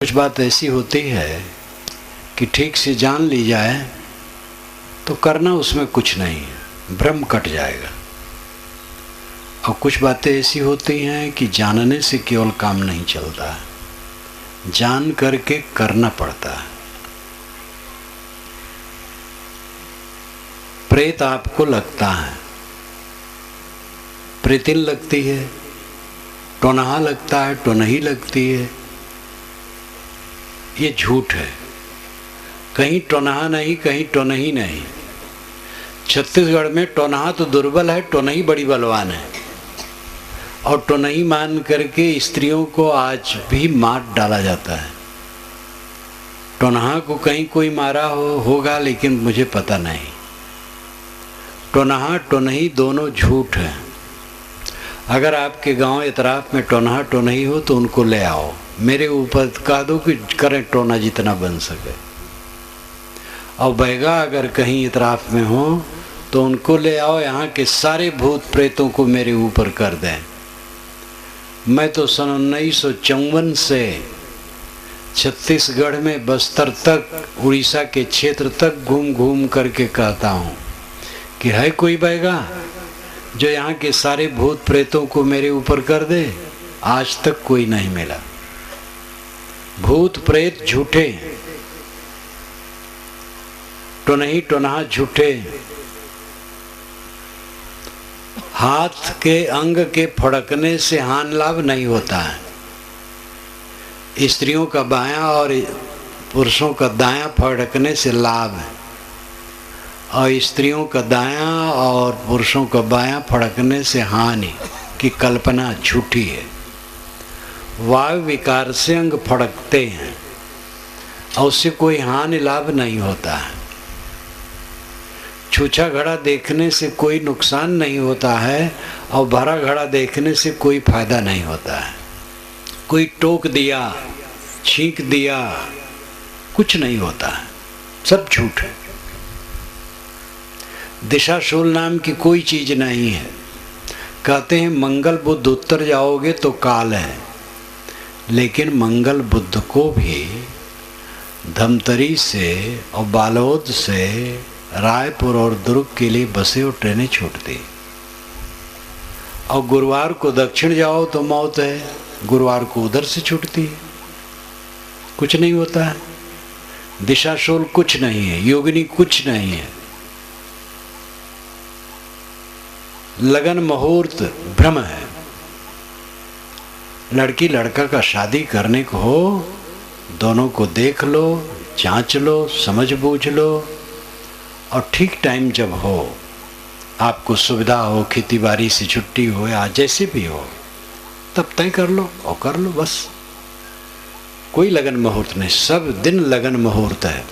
कुछ बात ऐसी होती है कि ठीक से जान ली जाए तो करना उसमें कुछ नहीं है, भ्रम कट जाएगा। और कुछ बातें ऐसी होती हैं कि जानने से केवल काम नहीं चलता है, जान करके करना पड़ता है। प्रेत आपको लगता है, प्रेतिन लगती है, टोनहा लगता है, टोनही लगती है, ये झूठ है। कहीं टोनहा नहीं, कहीं टोनही नहीं। छत्तीसगढ़ में टोनहा तो दुर्बल है, टोनही बड़ी बलवान है। और टोनही मान करके स्त्रियों को आज भी मार डाला जाता है। टोनहा को कहीं कोई मारा होगा लेकिन मुझे पता नहीं। टोनहा टोनही दोनों झूठ है। अगर आपके गांव इतराफ में टोनहा टोनही हो तो उनको ले आओ, मेरे ऊपर कह दो कि करें टोना जितना बन सके। और बैगा अगर कहीं इतराफ में हो तो उनको ले आओ, यहाँ के सारे भूत प्रेतों को मेरे ऊपर कर दें। मैं तो सन 1954 से छत्तीसगढ़ में बस्तर तक, उड़ीसा के क्षेत्र तक घूम घूम करके कहता हूँ कि है कोई बैगा जो यहाँ के सारे भूत प्रेतों को मेरे ऊपर कर दे। आज तक कोई नहीं मिला। भूत प्रेत झूठे, टोनही टोनहा झूठे। हाथ के अंग के फड़कने से हानि लाभ नहीं होता है। स्त्रियों का बायां और पुरुषों का दायां फड़कने से लाभ है, और स्त्रियों का दायां और पुरुषों का बायां फड़कने से हानि की कल्पना झूठी है। वायु विकार से अंग फड़कते हैं और उससे कोई हानि लाभ नहीं होता है। छूछा घड़ा देखने से कोई नुकसान नहीं होता है और भरा घड़ा देखने से कोई फायदा नहीं होता है। कोई टोक दिया, छींक दिया, कुछ नहीं होता है, सब झूठ है। दिशाशूल नाम की कोई चीज नहीं है। कहते हैं मंगल बुध उत्तर जाओगे तो काल है, लेकिन मंगल बुध को भी धमतरी से और बालोद से रायपुर और दुर्ग के लिए बसें और ट्रेनें छूटती। और गुरुवार को दक्षिण जाओ तो मौत है, गुरुवार को उधर से छूटती है। कुछ नहीं होता है। दिशाशूल कुछ नहीं है, योगिनी कुछ नहीं है। लगन मुहूर्त भ्रम है। लड़की लड़का का शादी करने को हो, दोनों को देख लो, जांच लो, समझ बूझ लो, और ठीक टाइम जब हो, आपको सुविधा हो, खेती बाड़ी से छुट्टी हो या जैसे भी हो, तब तय कर लो और कर लो बस। कोई लगन मुहूर्त नहीं, सब दिन लगन मुहूर्त है।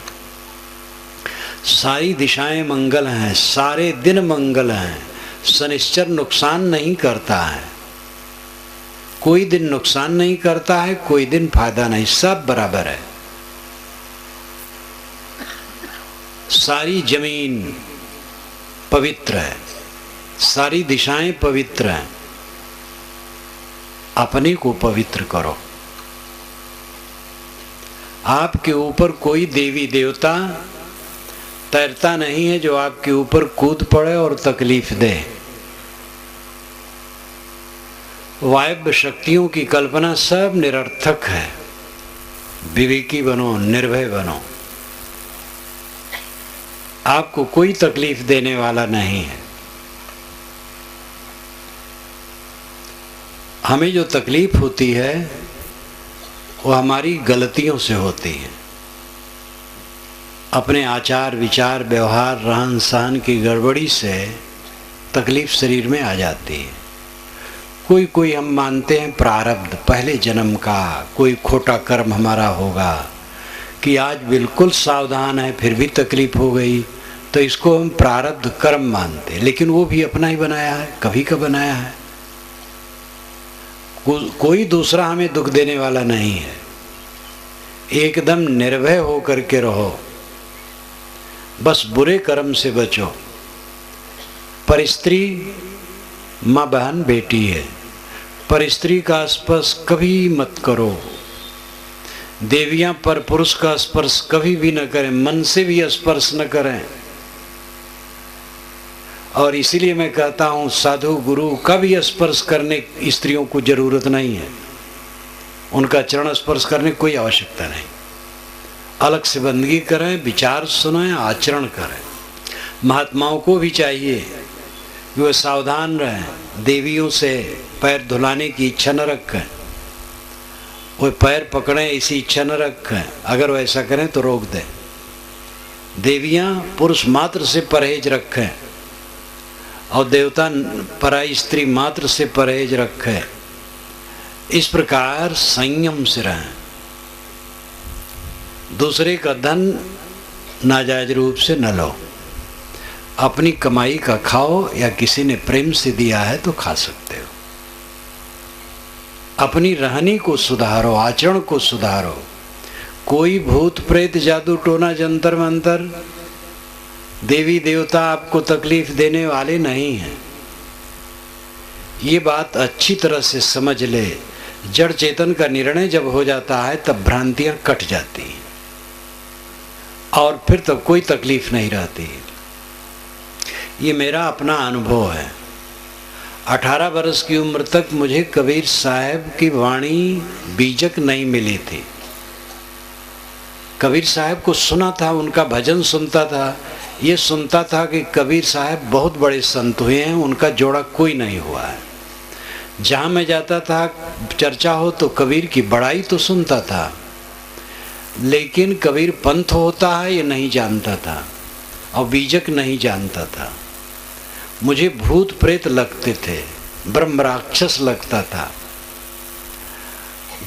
सारी दिशाएं मंगल हैं, सारे दिन मंगल हैं। शनिश्चर नुकसान नहीं करता है, कोई दिन नुकसान नहीं करता है, कोई दिन फायदा नहीं, सब बराबर है। सारी जमीन पवित्र है, सारी दिशाएं पवित्र हैं। अपने को पवित्र करो। आपके ऊपर कोई देवी देवता तैरता नहीं है जो आपके ऊपर कूद पड़े और तकलीफ दे। वायव्य शक्तियों की कल्पना सब निरर्थक है। विवेकी बनो, निर्भय बनो। आपको कोई तकलीफ देने वाला नहीं है। हमें जो तकलीफ होती है वो हमारी गलतियों से होती है। अपने आचार विचार व्यवहार रहन सहन की गड़बड़ी से तकलीफ शरीर में आ जाती है। कोई हम मानते हैं प्रारब्ध, पहले जन्म का कोई खोटा कर्म हमारा होगा कि आज बिल्कुल सावधान है फिर भी तकलीफ हो गई, तो इसको हम प्रारब्ध कर्म मानते हैं। लेकिन वो भी अपना ही बनाया है, कभी का बनाया है। कोई दूसरा हमें दुख देने वाला नहीं है। एकदम निर्भय हो करके रहो, बस बुरे कर्म से बचो। पर स्त्री माँ बहन बेटी है, पर स्त्री का स्पर्श कभी मत करो। देवियां पर पुरुष का स्पर्श कभी भी न करें, मन से भी स्पर्श न करें। और इसीलिए मैं कहता हूं साधु गुरु का भी स्पर्श करने स्त्रियों को जरूरत नहीं है, उनका चरण स्पर्श करने की कोई आवश्यकता नहीं। अलग से बंदगी करें, विचार सुनें, आचरण करें। महात्माओं को भी चाहिए कि वे सावधान रहें, देवियों से पैर धुलाने की इच्छा न रखें, वे पैर पकड़ें ऐसी इच्छा न रखें। अगर वो ऐसा करें तो रोक दें। देवियां पुरुष मात्र से परहेज रखें और देवता पराई स्त्री मात्र से परहेज रखें। इस प्रकार संयम से रहें। दूसरे का धन नाजायज रूप से न लो, अपनी कमाई का खाओ या किसी ने प्रेम से दिया है तो खा सकते हो। अपनी रहनी को सुधारो, आचरण को सुधारो। कोई भूत प्रेत जादू टोना जंतर मंतर देवी देवता आपको तकलीफ देने वाले नहीं हैं। ये बात अच्छी तरह से समझ ले। जड़ चेतन का निर्णय जब हो जाता है तब भ्रांतियां कट जाती हैं और फिर तब कोई तकलीफ नहीं रहती। ये मेरा अपना अनुभव है। 18 वर्ष की उम्र तक मुझे कबीर साहब की वाणी बीजक नहीं मिली थी। कबीर साहब को सुना था, उनका भजन सुनता था, ये सुनता था कि कबीर साहब बहुत बड़े संत हुए हैं, उनका जोड़ा कोई नहीं हुआ है। जहाँ मैं जाता था चर्चा हो तो कबीर की बड़ाई तो सुनता था, लेकिन कबीर पंथ होता है ये नहीं जानता था और बीजक नहीं जानता था। मुझे भूत प्रेत लगते थे, ब्रह्म राक्षस लगता था।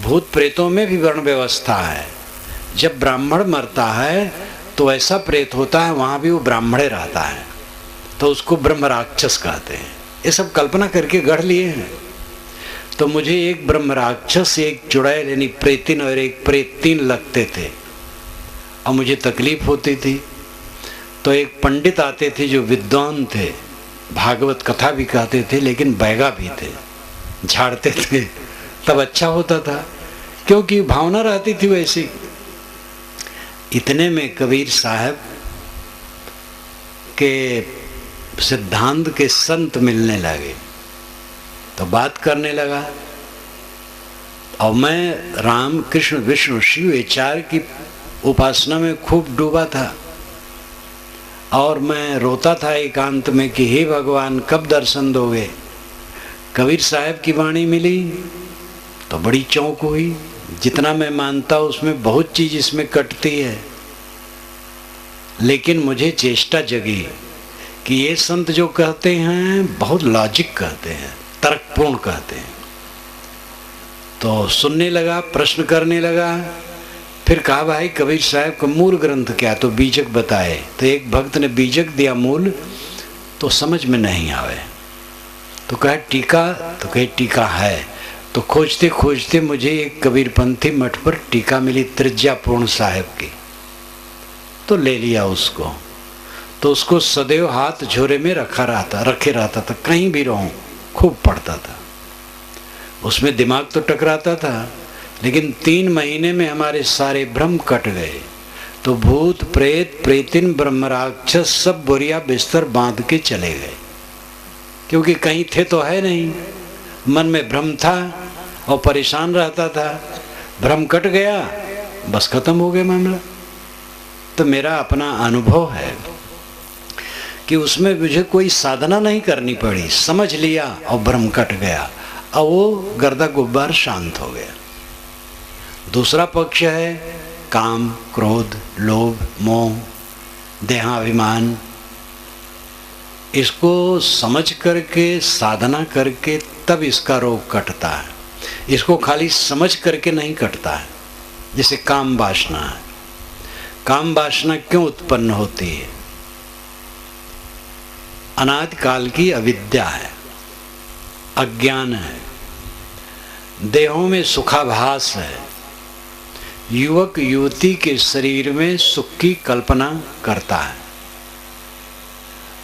भूत प्रेतों में भी वर्ण व्यवस्था है। जब ब्राह्मण मरता है तो ऐसा प्रेत होता है, वहाँ भी वो ब्राह्मणे रहता है, तो उसको ब्रह्म राक्षस कहते हैं। ये सब कल्पना करके गढ़ लिए हैं। तो मुझे एक ब्रह्म राक्षस, एक चुड़ैल यानी प्रेतिन और एक प्रेतिन लगते थे और मुझे तकलीफ होती थी। तो एक पंडित आते थे जो विद्वान थे, भागवत कथा भी कहते थे लेकिन बैगा भी थे, झाड़ते थे, तब अच्छा होता था क्योंकि भावना रहती थी वैसी। इतने में कबीर साहब के सिद्धांत के संत मिलने लगे तो बात करने लगा और मैं राम कृष्ण विष्णु शिव ये चार की उपासना में खूब डूबा था और मैं रोता था एकांत में कि हे भगवान कब दर्शन दोगे। कबीर साहब की वाणी मिली तो बड़ी चौंक हुई। जितना मैं मानता उसमें बहुत चीज इसमें कटती है, लेकिन मुझे चेष्टा जगी कि ये संत जो कहते हैं बहुत लॉजिक कहते हैं, तर्कपूर्ण कहते हैं। तो सुनने लगा, प्रश्न करने लगा। फिर कहा भाई कबीर साहब का मूल ग्रंथ क्या, तो बीजक बताए। तो एक भक्त ने बीजक दिया मूल, तो समझ में नहीं आवे। तो कहे टीका, तो कहे टीका है। तो खोजते खोजते मुझे एक कबीरपंथी मठ पर टीका मिली त्रिज्या पूर्ण साहब की, तो ले लिया उसको। तो उसको सदैव हाथ झोरे में रखे रहता था, कहीं भी रहूं खूब पढ़ता था। उसमें दिमाग तो टकराता था, लेकिन 3 महीने में हमारे सारे भ्रम कट गए। तो भूत प्रेत प्रेतिन ब्रह्म राक्षस सब बोरिया बिस्तर बांध के चले गए, क्योंकि कहीं थे तो है नहीं। मन में भ्रम था और परेशान रहता था। भ्रम कट गया, बस खत्म हो गया मामला। तो मेरा अपना अनुभव है कि उसमें मुझे कोई साधना नहीं करनी पड़ी, समझ लिया और भ्रम कट गया और वो गर्दा गुब्बार शांत हो गया। दूसरा पक्ष है काम, क्रोध, लोभ, मोह, देहाभिमान। इसको समझ करके साधना करके तब इसका रोग कटता है। इसको खाली समझ करके नहीं कटता है। जैसे काम वासना है। काम वासना क्यों उत्पन्न होती है? अनादि काल की अविद्या है, अज्ञान है, देहों में सुखाभास है। युवक युवती के शरीर में सुख की कल्पना करता है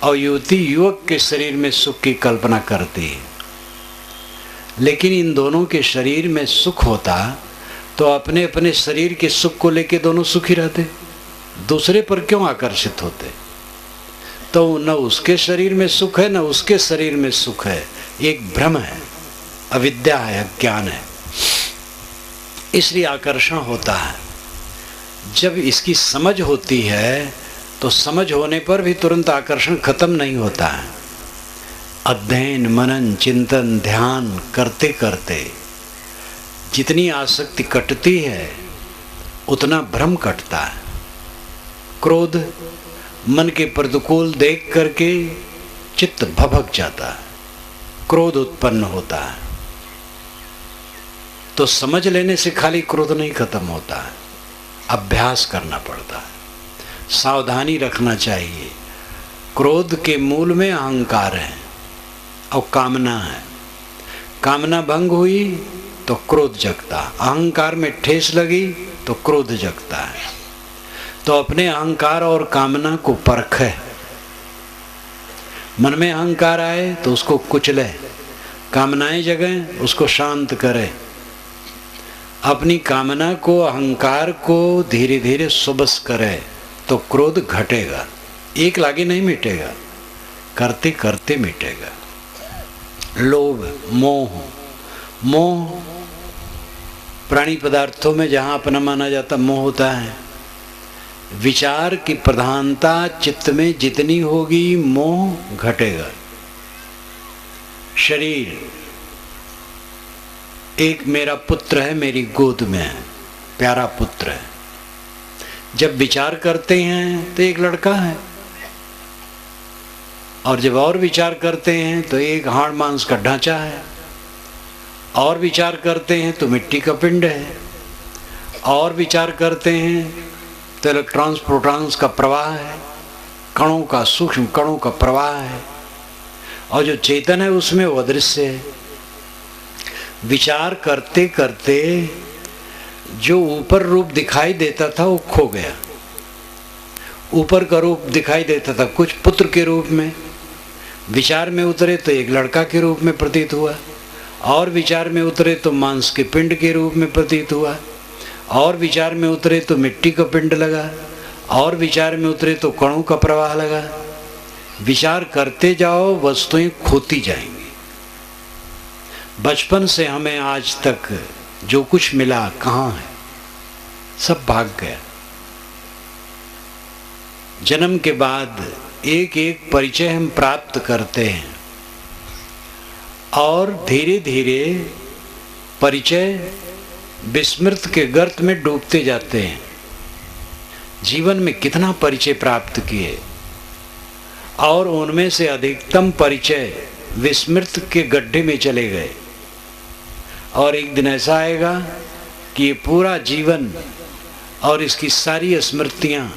और युवती युवक के शरीर में सुख की कल्पना करती है, लेकिन इन दोनों के शरीर में सुख होता तो अपने अपने शरीर के सुख को लेके दोनों सुखी रहते, दूसरे पर क्यों आकर्षित होते? तो न उसके शरीर में सुख है न उसके शरीर में सुख है, एक भ्रम है, अविद्या है, अज्ञान है, इसलिए आकर्षण होता है। जब इसकी समझ होती है तो समझ होने पर भी तुरंत आकर्षण खत्म नहीं होता है। अध्ययन, मनन, चिंतन, ध्यान करते करते जितनी आसक्ति कटती है उतना भ्रम कटता है। क्रोध मन के प्रतिकूल देख करके चित्त भभक जाता है, क्रोध उत्पन्न होता है। तो समझ लेने से खाली क्रोध नहीं खत्म होता है, अभ्यास करना पड़ता है, सावधानी रखना चाहिए। क्रोध के मूल में अहंकार है और कामना है। कामना भंग हुई तो क्रोध जगता, अहंकार में ठेस लगी तो क्रोध जगता है। तो अपने अहंकार और कामना को परखे। मन में अहंकार आए तो उसको कुचले, कामनाएं जगें उसको शांत करे। अपनी कामना को, अहंकार को धीरे धीरे सुबस करे तो क्रोध घटेगा, एक लागे नहीं मिटेगा, करते करते मिटेगा। लोभ, मोह, मोह प्राणी पदार्थों में जहाँ अपना माना जाता मोह होता है। विचार की प्रधानता चित्त में जितनी होगी मोह घटेगा। शरीर, एक मेरा पुत्र है, मेरी गोद में है, प्यारा पुत्र है। जब विचार करते हैं तो एक लड़का है, और जब और विचार करते हैं तो एक हाड़ मांस का ढांचा है, और विचार करते हैं तो मिट्टी का पिंड है, और विचार करते हैं तो इलेक्ट्रॉन्स प्रोटॉन्स का प्रवाह है, कणों का, सूक्ष्म कणों का प्रवाह है, और जो चेतन है उसमें वो अदृश्य है। विचार करते करते जो ऊपर रूप दिखाई देता था वो खो गया। ऊपर का रूप दिखाई देता था कुछ पुत्र के रूप में, विचार में उतरे तो एक लड़का के रूप में प्रतीत हुआ, और विचार में उतरे तो मांस के पिंड के रूप में प्रतीत हुआ, और विचार में उतरे तो मिट्टी का पिंड लगा, और विचार में उतरे तो कणों का प्रवाह लगा। विचार करते जाओ, वस्तुएं खोती जाएंगी। बचपन से हमें आज तक जो कुछ मिला कहाँ है? सब भाग गया। जन्म के बाद एक एक परिचय हम प्राप्त करते हैं, और धीरे धीरे परिचय विस्मृत के गर्त में डूबते जाते हैं। जीवन में कितना परिचय प्राप्त किए, और उनमें से अधिकतम परिचय विस्मृत के गड्ढे में चले गए। और एक दिन ऐसा आएगा कि ये पूरा जीवन और इसकी सारी स्मृतियाँ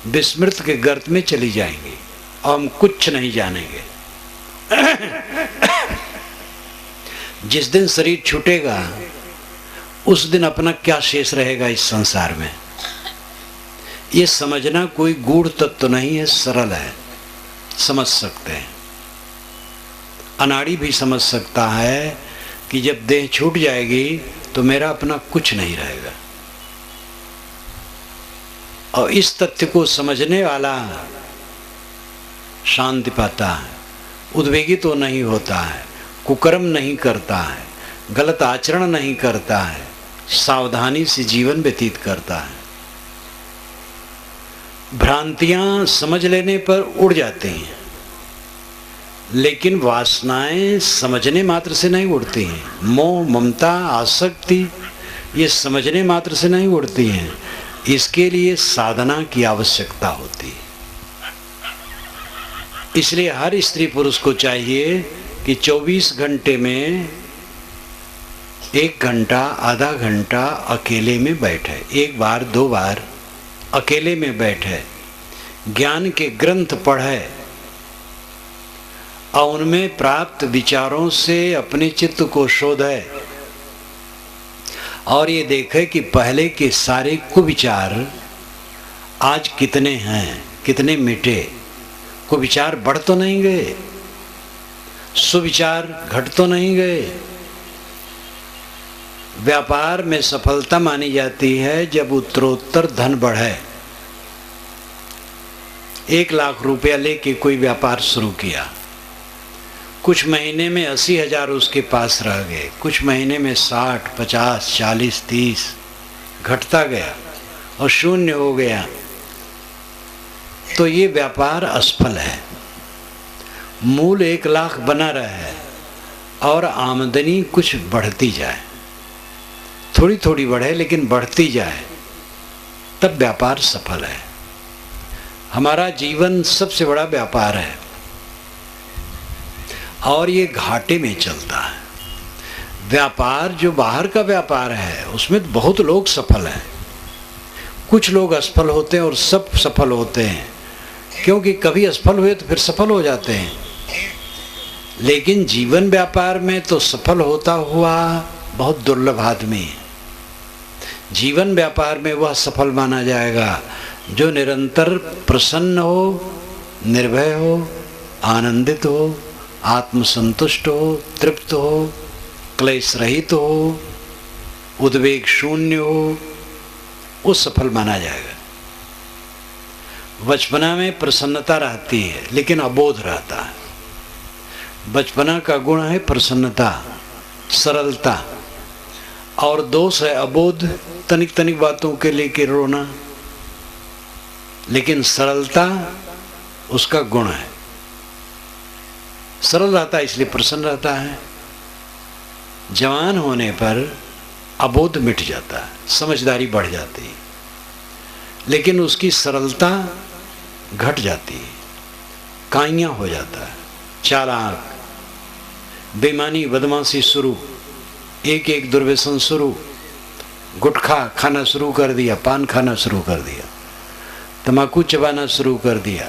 विस्मृत के गर्त में चली जाएंगी और हम कुछ नहीं जानेंगे। जिस दिन शरीर छूटेगा उस दिन अपना क्या शेष रहेगा इस संसार में, ये समझना कोई गूढ़ तत्व नहीं है, सरल है, समझ सकते हैं। अनाड़ी भी समझ सकता है कि जब देह छूट जाएगी तो मेरा अपना कुछ नहीं रहेगा। और इस तथ्य को समझने वाला शांति पाता है, उद्वेगी तो नहीं होता है, कुकर्म नहीं करता है, गलत आचरण नहीं करता है, सावधानी से जीवन व्यतीत करता है। भ्रांतियां समझ लेने पर उड़ जाती हैं, लेकिन वासनाएं समझने मात्र से नहीं उड़ती हैं। मोह, ममता, आसक्ति ये समझने मात्र से नहीं उड़ती हैं, इसके लिए साधना की आवश्यकता होती है। इसलिए हर स्त्री पुरुष को चाहिए कि 24 घंटे में 1 घंटा, आधा घंटा अकेले में बैठे, 1 बार 2 बार अकेले में बैठे, ज्ञान के ग्रंथ पढ़े और उनमें प्राप्त विचारों से अपने चित्त को शोधे, और ये देखे कि पहले के सारे कुविचार आज कितने हैं, कितने मिटे। कुविचार बढ़ तो नहीं गए, सुविचार घट तो नहीं गए। व्यापार में सफलता मानी जाती है जब उत्तरोत्तर धन बढ़े। 1 लाख रुपया लेके कोई व्यापार शुरू किया, कुछ महीने में 80,000 उसके पास रह गए, कुछ महीने में 60, 50, 40, 30 घटता गया और शून्य हो गया, तो ये व्यापार असफल है। मूल 1 लाख बना रहे और आमदनी कुछ बढ़ती जाए, थोड़ी थोड़ी बढ़े लेकिन बढ़ती जाए, तब व्यापार सफल है। हमारा जीवन सबसे बड़ा व्यापार है और ये घाटे में चलता है। व्यापार जो बाहर का व्यापार है उसमें बहुत लोग सफल हैं, कुछ लोग असफल होते हैं और सब सफल होते हैं, क्योंकि कभी असफल हुए तो फिर सफल हो जाते हैं। लेकिन जीवन व्यापार में तो सफल होता हुआ बहुत दुर्लभ आदमी है। जीवन व्यापार में वह सफल माना जाएगा जो निरंतर प्रसन्न हो, निर्भय हो, आनंदित हो, आत्मसंतुष्ट हो, तृप्त हो, क्लेश रहित हो, उद्वेग शून्य हो, वो सफल माना जाएगा। बचपना में प्रसन्नता रहती है लेकिन अबोध रहता है। बचपना का गुण है प्रसन्नता, सरलता, और दोष है अबोध, तनिक तनिक बातों के लेकर रोना। लेकिन सरलता उसका गुण है, सरल रहता है इसलिए प्रसन्न रहता है। जवान होने पर अबोध मिट जाता है, समझदारी बढ़ जाती है, लेकिन उसकी सरलता घट जाती है, काइयाँ हो जाता है, चालाक, बेईमानी बदमाशी शुरू, एक एक दुर्व्यसन शुरू, गुटखा खाना शुरू कर दिया, पान खाना शुरू कर दिया, तम्बाकू चबाना शुरू कर दिया।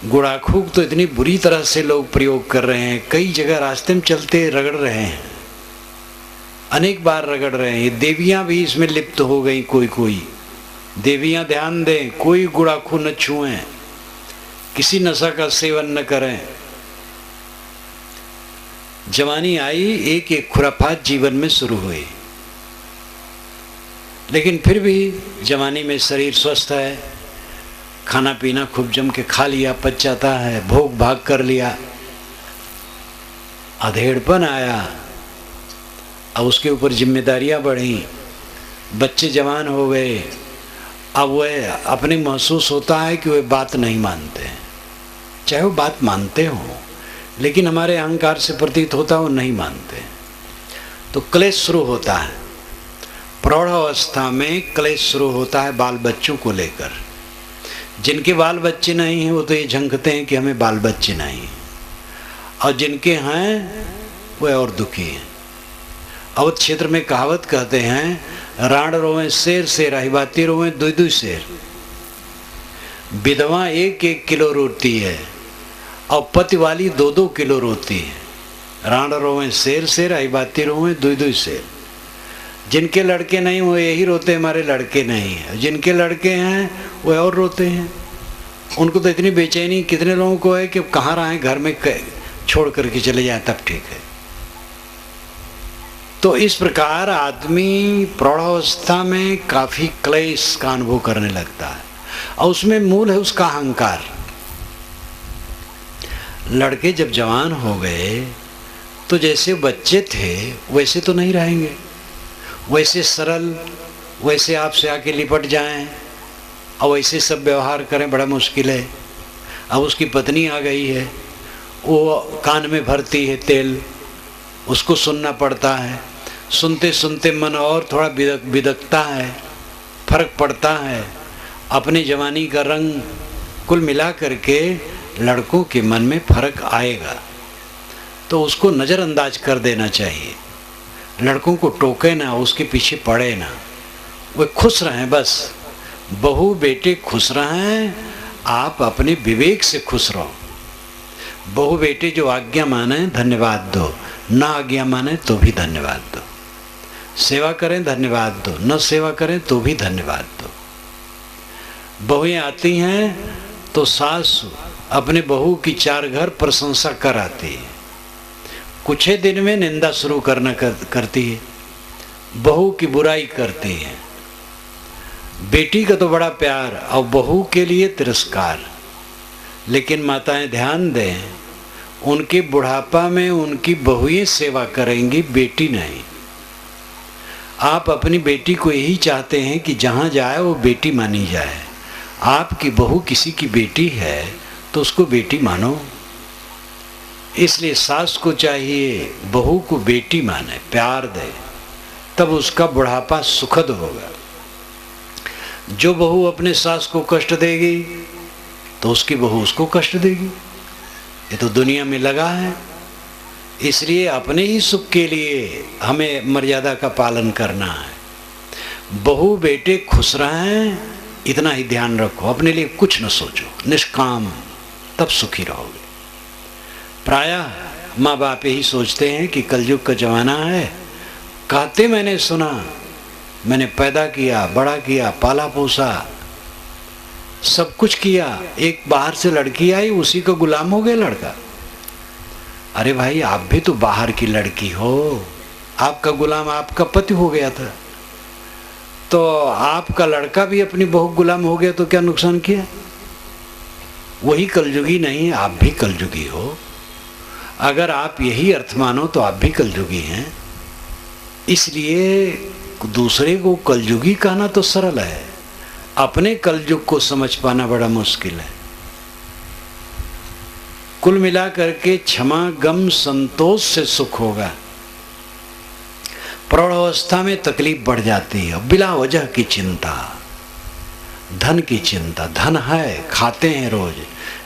गुड़ाखू तो इतनी बुरी तरह से लोग प्रयोग कर रहे हैं, कई जगह रास्ते में चलते रगड़ रहे हैं, अनेक बार रगड़ रहे हैं। देवियां भी इसमें लिप्त हो गई, कोई देवियां ध्यान दें, कोई गुड़ाखू न छुएं, किसी नशा का सेवन न करें। जवानी आई, एक एक खुराफात जीवन में शुरू हुई, लेकिन फिर भी जवानी में शरीर स्वस्थ है, खाना पीना खूब जम के खा लिया, पच जाता है, भोग भाग कर लिया, अधेड़पन आया, अब उसके ऊपर जिम्मेदारियां बढ़ी, बच्चे जवान हो गए, अब वह अपने महसूस होता है कि वे बात नहीं मानते, चाहे वो बात मानते हो लेकिन हमारे अहंकार से प्रतीत होता है वो नहीं मानते। तो क्लेश शुरू होता है, प्रौढ़ावस्था में क्लेश शुरू होता है बाल बच्चों को लेकर। जिनके बाल बच्चे नहीं हैं वो तो ये झंकते हैं कि हमें बाल बच्चे नहीं, और जिनके हैं वे और दुखी हैं। अवध क्षेत्र में कहावत कहते हैं, राण रोवें शेर शेर, अहिबाती रोवें दुई दुई शेर। विधवा 1-1 किलो रोती है और पति वाली 2-2 किलो रोती है। राण रोवें शेर शेर, अहिबाती रोवें दुई दुई शेर। जिनके लड़के नहीं वो यही रोते हमारे लड़के नहीं है, जिनके लड़के हैं वो और रोते हैं। उनको तो इतनी बेचैनी कितने लोगों को है कि कहाँ रहे, घर में छोड़ करके चले जाए तब ठीक है। तो इस प्रकार आदमी प्रौढ़ावस्था में काफ़ी क्लेश का अनुभव करने लगता है, और उसमें मूल है उसका अहंकार। लड़के जब जवान हो गए तो जैसे बच्चे थे वैसे तो नहीं रहेंगे, वैसे सरल, वैसे आपसे आके लिपट जाएं और वैसे सब व्यवहार करें, बड़ा मुश्किल है। अब उसकी पत्नी आ गई है, वो कान में भरती है तेल, उसको सुनना पड़ता है, सुनते सुनते मन और थोड़ा बिदकता है, फर्क पड़ता है। अपनी जवानी का रंग कुल मिला करके लड़कों के मन में फर्क आएगा, तो उसको नज़रअंदाज कर देना चाहिए। लड़कों को टोके ना, उसके पीछे पड़े ना, वे खुश रहें बस। बहू बेटे खुश रहें, आप अपने विवेक से खुश रहो। बहू बेटे जो आज्ञा माने धन्यवाद दो, ना आज्ञा माने तो भी धन्यवाद दो। सेवा करें धन्यवाद दो, न सेवा करें तो भी धन्यवाद दो। बहुएं आती हैं तो सास अपने बहू की 4 घर प्रशंसा कर आती है, कुछ ही दिन में निंदा शुरू करना करती है। बहू की बुराई करती है। बेटी का तो बड़ा प्यार और बहू के लिए तिरस्कार। लेकिन माताएं ध्यान दें, उनके बुढ़ापा में उनकी बहुएं सेवा करेंगी, बेटी नहीं। आप अपनी बेटी को यही चाहते हैं कि जहाँ जाए वो बेटी मानी जाए। आपकी बहू किसी की बेटी है तो उसको बेटी मानो। इसलिए सास को चाहिए बहू को बेटी माने, प्यार दे, तब उसका बुढ़ापा सुखद होगा। जो बहू अपने सास को कष्ट देगी तो उसकी बहू उसको कष्ट देगी। ये तो दुनिया में लगा है। इसलिए अपने ही सुख के लिए हमें मर्यादा का पालन करना है। बहू बेटे खुश रहें, इतना ही ध्यान रखो। अपने लिए कुछ न सोचो, निष्काम, तब सुखी रहोगे। प्रायः माँ बाप यही सोचते हैं कि कलयुग का जमाना है। कहते मैंने सुना, मैंने पैदा किया, बड़ा किया, पाला पोसा, सब कुछ किया, एक बाहर से लड़की आई, उसी का गुलाम हो गया लड़का। अरे भाई, आप भी तो बाहर की लड़की हो, आपका गुलाम आपका पति हो गया था, तो आपका लड़का भी अपनी बहू गुलाम हो गया तो क्या नुकसान किया? वही कलयुगी नहीं, आप भी कलयुगी हो। अगर आप यही अर्थ मानो तो आप भी कलयुगी हैं। इसलिए दूसरे को कलयुगी कहना तो सरल है, अपने कलयुग को समझ पाना बड़ा मुश्किल है। कुल मिलाकर के क्षमा, गम, संतोष से सुख होगा। प्रौढ़ावस्था में तकलीफ बढ़ जाती है, बिला वजह की चिंता, धन की चिंता। धन है, खाते हैं रोज,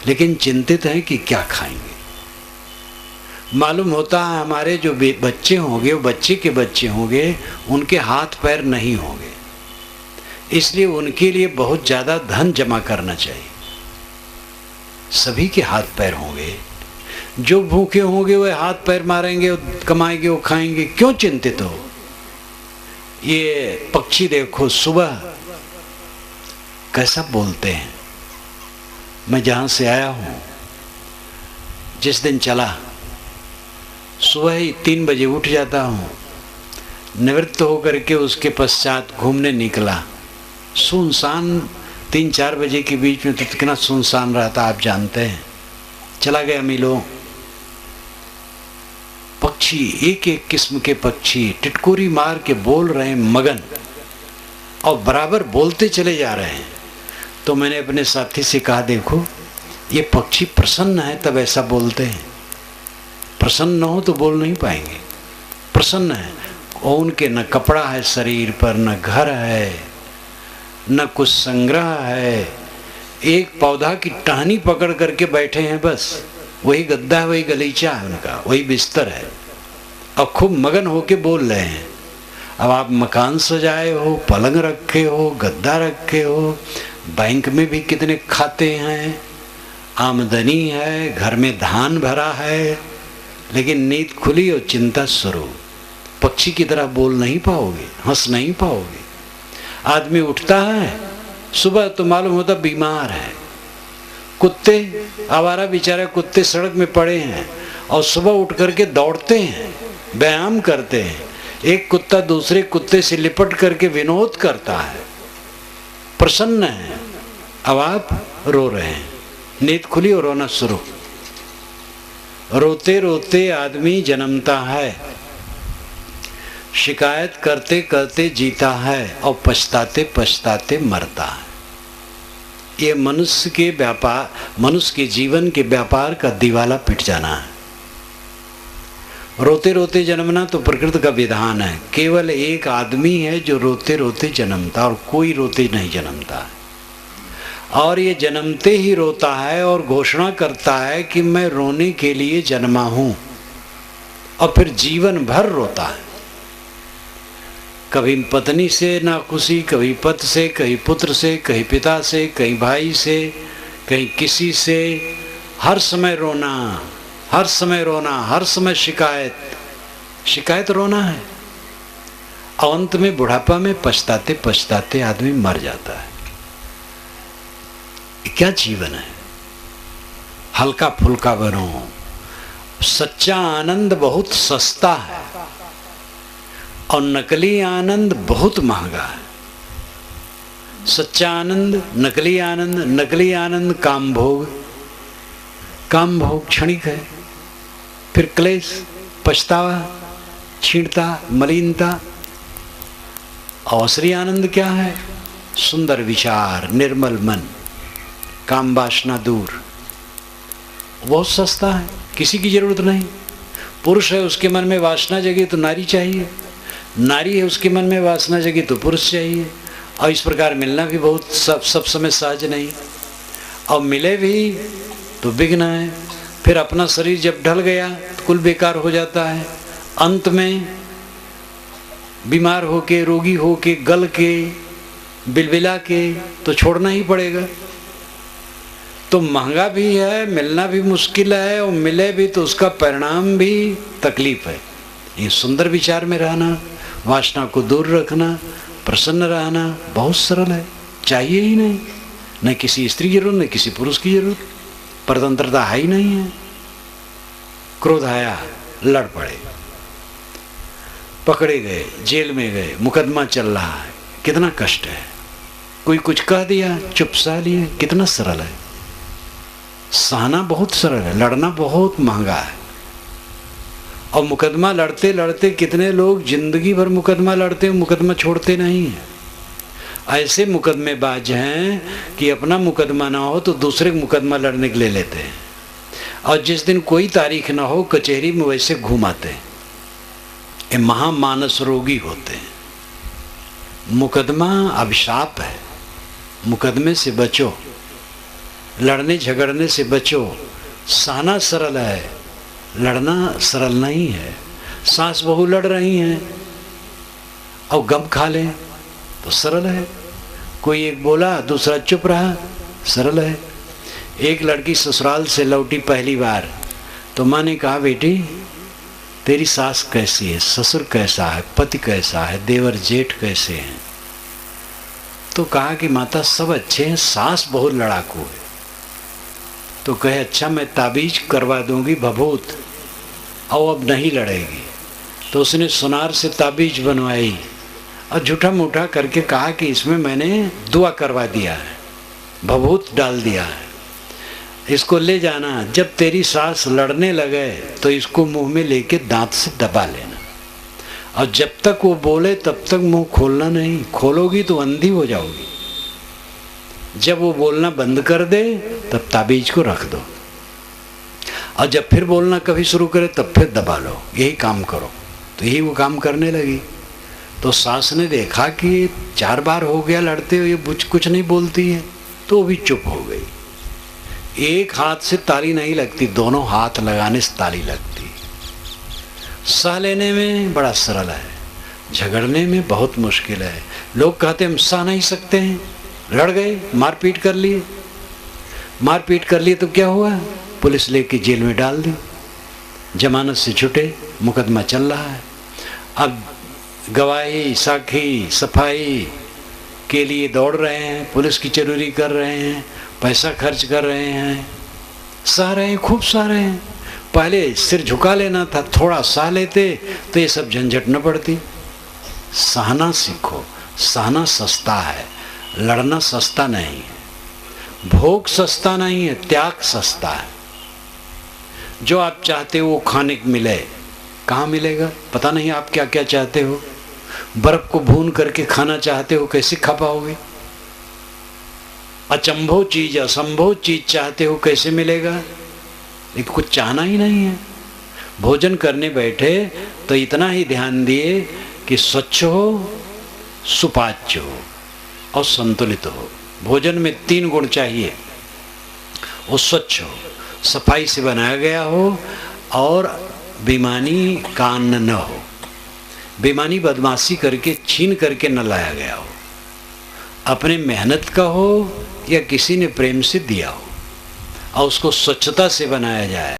लेकिन चिंतित हैं कि क्या खाएंगे। मालूम होता है हमारे जो बच्चे होंगे, वो बच्चे के बच्चे होंगे, उनके हाथ पैर नहीं होंगे, इसलिए उनके लिए बहुत ज़्यादा धन जमा करना चाहिए। सभी के हाथ पैर होंगे, जो भूखे होंगे वे हाथ पैर मारेंगे, कमाएंगे, वो खाएंगे, क्यों चिंतित हो? ये पक्षी देखो, सुबह कैसा बोलते हैं। मैं जहाँ से आया हूँ, जिस दिन चला, सुबह ही 3 बजे उठ जाता हूँ, निवृत्त होकर के उसके पश्चात घूमने निकला। सुनसान 3-4 बजे के बीच में तो कितना सुनसान रहता आप जानते हैं। चला गया मिलो, पक्षी, एक एक किस्म के पक्षी टिटकोरी मार के बोल रहे हैं मगन, और बराबर बोलते चले जा रहे हैं। तो मैंने अपने साथी से कहा, देखो ये पक्षी प्रसन्न है तब ऐसा बोलते हैं, प्रसन्न न हो तो बोल नहीं पाएंगे। प्रसन्न है, और उनके न कपड़ा है शरीर पर, न घर है, न कुछ संग्रह है, एक पौधा की टहनी पकड़ करके बैठे हैं, बस वही गद्दा है, वही गलीचा है उनका, वही बिस्तर है, और खूब मगन होके बोल रहे हैं। अब आप मकान सजाए हो, पलंग रखे हो, गद्दा रखे हो, बैंक में भी कितने खाते हैं, आमदनी है, घर में धान भरा है, लेकिन नींद खुली और चिंता शुरू। पक्षी की तरह बोल नहीं पाओगे, हंस नहीं पाओगे। आदमी उठता है सुबह तो मालूम होता बीमार है। कुत्ते, आवारा बेचारे कुत्ते सड़क में पड़े हैं और सुबह उठ करके दौड़ते हैं, व्यायाम करते हैं। एक कुत्ता दूसरे कुत्ते से लिपट करके विनोद करता है, प्रसन्न है। अब आप रो रहे हैं, नींद खुली और रोना शुरू। रोते रोते आदमी जन्मता है, शिकायत करते करते जीता है, और पछताते पछताते मरता है। ये मनुष्य के व्यापार, मनुष्य के जीवन के व्यापार का दिवाला पिट जाना है। रोते रोते जन्मना तो प्रकृति का विधान है। केवल एक आदमी है जो रोते रोते जन्मता, और कोई रोते नहीं जन्मता है। और ये जन्मते ही रोता है और घोषणा करता है कि मैं रोने के लिए जन्मा हूँ, और फिर जीवन भर रोता है। कभी पत्नी से नाखुशी, कभी पति से, कहीं पुत्र से, कहीं पिता से, कहीं भाई से, कहीं किसी से, हर समय रोना, हर समय रोना, हर समय शिकायत, शिकायत रोना है। अंत में बुढ़ापा में पछताते पछताते आदमी मर जाता है। क्या जीवन है? हल्का फुल्का बनो। सच्चा आनंद बहुत सस्ता है, और नकली आनंद बहुत महंगा है। सच्चा आनंद, नकली आनंद। नकली आनंद काम भोग, काम भोग क्षणिक है, फिर क्लेश, पछतावा, छींटता, मलिनता। असली आनंद क्या है? सुंदर विचार, निर्मल मन, काम वासना दूर। बहुत सस्ता है, किसी की जरूरत नहीं। पुरुष है उसके मन में वासना जगी तो नारी चाहिए, नारी है उसके मन में वासना जगी तो पुरुष चाहिए। और इस प्रकार मिलना भी बहुत सब समय सहज नहीं, और मिले भी तो विघ्न है। फिर अपना शरीर जब ढल गया तो कुल बेकार हो जाता है। अंत में बीमार होके, रोगी होके, गल के, बिलबिला के तो छोड़ना ही पड़ेगा। तो महंगा भी है, मिलना भी मुश्किल है, और मिले भी तो उसका परिणाम भी तकलीफ है। ये सुंदर विचार में रहना, वासना को दूर रखना, प्रसन्न रहना बहुत सरल है, चाहिए ही नहीं। न किसी स्त्री की जरूरत, न किसी पुरुष की जरूरत, परतंत्रता है ही नहीं है। क्रोध आया, लड़ पड़े, पकड़े गए, जेल में गए, मुकदमा चल रहा है, कितना कष्ट है। कोई कुछ कह दिया, चुप सह लिए, कितना सरल है। सहना बहुत सरल है, लड़ना बहुत महंगा है। और मुकदमा लड़ते लड़ते कितने लोग जिंदगी भर मुकदमा लड़ते हैं, मुकदमा छोड़ते नहीं हैं। ऐसे मुकदमेबाज हैं कि अपना मुकदमा ना हो तो दूसरे मुकदमा लड़ने के लिए लेते हैं, और जिस दिन कोई तारीख ना हो कचहरी में वैसे घुमाते हैं। ये महामानस रोगी होते हैं। मुकदमा अभिशाप है, मुकदमे से बचो, लड़ने झगड़ने से बचो। सहना सरल है, लड़ना सरल नहीं है। सास बहू लड़ रही हैं और गम खा लें तो सरल है। कोई एक बोला, दूसरा चुप रहा, सरल है। एक लड़की ससुराल से लौटी पहली बार, तो माँ ने कहा, बेटी तेरी सास कैसी है, ससुर कैसा है, पति कैसा है, देवर जेठ कैसे हैं? तो कहा कि माता सब अच्छे हैं, सास बहुत लड़ाकू है। तो कहे, अच्छा मैं ताबीज करवा दूंगी भभूत, और अब नहीं लड़ेगी। तो उसने सुनार से ताबीज बनवाई और झूठा मूठा करके कहा कि इसमें मैंने दुआ करवा दिया है, भभूत डाल दिया है, इसको ले जाना। जब तेरी सास लड़ने लगे तो इसको मुंह में लेके दांत से दबा लेना, और जब तक वो बोले तब तक मुंह खोलना नहीं, खोलोगी तो अंधी हो जाओगी। जब वो बोलना बंद कर दे तब ताबीज को रख दो, और जब फिर बोलना कभी शुरू करे तब फिर दबा लो, यही काम करो। तो यही वो काम करने लगी। तो सास ने देखा कि 4 बार हो गया लड़ते हुए, कुछ नहीं बोलती है, तो वो भी चुप हो गई। एक हाथ से ताली नहीं लगती, दोनों हाथ लगाने से ताली लगती। सह लेने में बड़ा सरल है, झगड़ने में बहुत मुश्किल है। लोग कहते हम सह नहीं सकते हैं, लड़ गए, मारपीट कर लिए। मारपीट कर लिए तो क्या हुआ? पुलिस लेके जेल में डाल दी, जमानत से छूटे, मुकदमा चल रहा है। अब गवाही, साखी, सफाई के लिए दौड़ रहे हैं, पुलिस की चोरी कर रहे हैं, पैसा खर्च कर रहे हैं, सह रहे हैं, खूब सह रहे हैं। पहले सिर झुका लेना था, थोड़ा सह लेते तो ये सब झंझट न पड़ती। सहना सीखो, सहना सस्ता है, लड़ना सस्ता नहीं है। भोग सस्ता नहीं है, त्याग सस्ता है। जो आप चाहते हो वो खाने को मिले, कहाँ मिलेगा? पता नहीं आप क्या क्या चाहते हो। बर्फ को भून करके खाना चाहते हो, कैसे खा पाओगे? अचंभव चीज, असंभव चीज चाहते हो, कैसे मिलेगा? लेकिन कुछ चाहना ही नहीं है। भोजन करने बैठे तो इतना ही ध्यान दिए कि स्वच्छ हो, सुपाच्य हो और संतुलित हो। भोजन में 3 गुण चाहिए। वो स्वच्छ हो, सफाई से बनाया गया हो, और बेईमानी कान न हो, बेईमानी बदमाशी करके छीन करके न लाया गया हो, अपने मेहनत का हो या किसी ने प्रेम से दिया हो, और उसको स्वच्छता से बनाया जाए।